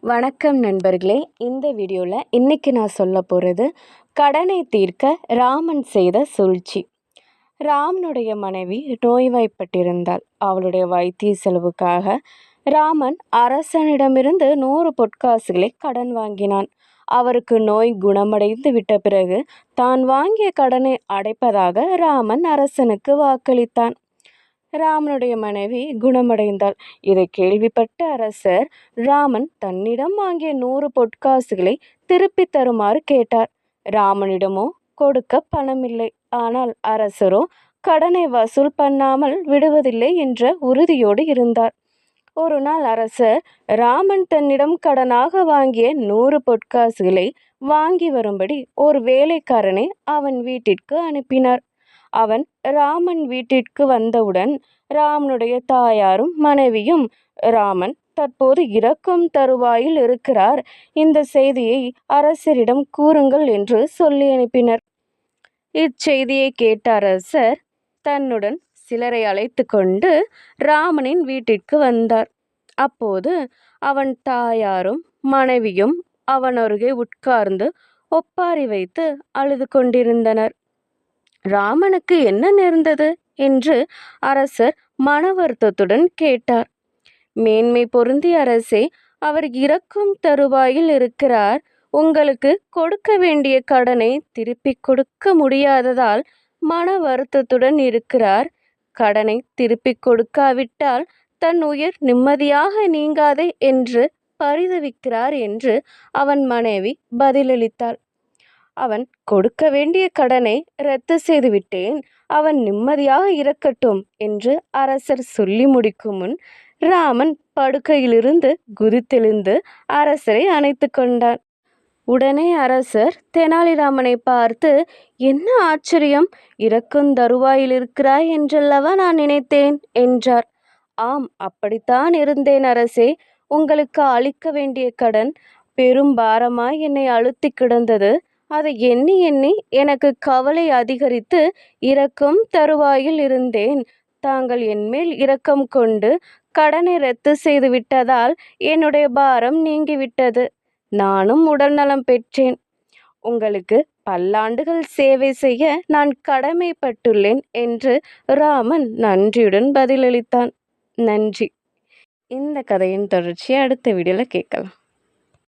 வணக்கம் நண்பர்களே. இந்த வீடியோவில் இன்றைக்கி நான் சொல்ல போகிறது கடனை தீர்க்க ராமன் செய்த சூழ்ச்சி. ராமனுடைய மனைவி நோய்வாய்ப்பட்டிருந்தாள். அவளுடைய வைத்திய செலவுக்காக ராமன் அரசனிடமிருந்து 100 பொற்காசுகளை கடன் வாங்கினான். அவருக்கு நோய் குணமடைந்து விட்ட பிறகு தான் வாங்கிய கடனை அடைப்பதாக ராமன் அரசனுக்கு வாக்களித்தான். ராமனுடைய மனைவி குணமடைந்தாள். இதை கேள்விப்பட்ட அரசர் ராமன் தன்னிடம் வாங்கிய 100 பொற்காசுகளை திருப்பி தருமாறு கேட்டார். ராமனிடமோ கொடுக்க பணமில்லை. ஆனால் அரசரோ கடனை வசூல் பண்ணாமல் விடுவதில்லை என்ற உறுதியோடு இருந்தார். ஒரு நாள் அரசர் ராமன் தன்னிடம் கடனாக வாங்கிய 100 பொற்காசுகளை வாங்கி வரும்படி ஒரு வேலைக்காரனை அவன் வீட்டிற்கு அனுப்பினார். அவன் ராமன் வீட்டிற்கு வந்தவுடன் ராமனுடைய தாயாரும் மனைவியும், ராமன் தற்போது இறக்கும் தருவாயில் இருக்கிறார், இந்த செய்தியை அரசரிடம் கூறுங்கள் என்று சொல்லி அனுப்பினர். இச்செய்தியை கேட்ட அரசர் தன்னுடன் சிலரை அழைத்து கொண்டு ராமனின் வீட்டிற்கு வந்தார். அப்போது அவன் தாயாரும் மனைவியும் அவன் அருகே உட்கார்ந்து ஒப்பாரி வைத்து அழுது கொண்டிருந்தனர். ராமனுக்கு என்ன நேர்ந்தது என்று அரசர் மன வருத்தத்துடன் கேட்டார். மேன்மை பொருந்திய அரசே, அவர் இறக்கும் தருவாயில் இருக்கிறார். உங்களுக்கு கொடுக்க வேண்டிய கடனை திருப்பிக் கொடுக்க முடியாததால் மன வருத்தத்துடன் இருக்கிறார். கடனை திருப்பிக் கொடுக்காவிட்டால் தன் உயிர் நிம்மதியாக நீங்காதே என்று பரிதவிக்கிறார் என்று அவன் மனைவி பதிலளித்தாள். அவன் கொடுக்க வேண்டிய கடனை ரத்து செய்துவிட்டேன், அவன் நிம்மதியாக இருக்கட்டும் என்று அரசர் சொல்லி முடிக்கும் முன் ராமன் படுக்கையிலிருந்து குதித்தெழுந்து அரசரை அணைத்து கொண்டான். உடனே அரசர் தெனாலிராமனை பார்த்து, என்ன ஆச்சரியம், இறக்கும் தருவாயில் இருக்கிறாய் என்றல்லவா நான் நினைத்தேன் என்றார். ஆம், அப்படித்தான் இருந்தேன் அரசே. உங்களுக்கு அளிக்க வேண்டிய கடன் பெரும் பாரமாய் என்னை அழுத்தி கிடந்தது. அதை எண்ணி எண்ணி எனக்கு கவலை அதிகரித்து இறக்கும் தருவாயில் இருந்தேன். தாங்கள் என்மேல் இரக்கம் கொண்டு கடனை ரத்து செய்து விட்டதால் என்னுடைய பாரம் நீங்கிவிட்டது. நானும் உடல் நலம் பெற்றேன். உங்களுக்கு பல்லாண்டுகள் சேவை செய்ய நான் கடமைப்பட்டுள்ளேன் என்று ராமன் நன்றியுடன் பதிலளித்தான். நன்றி. இந்த கதையின் தொடர்ச்சியை அடுத்த வீடியோவில் கேட்கலாம்.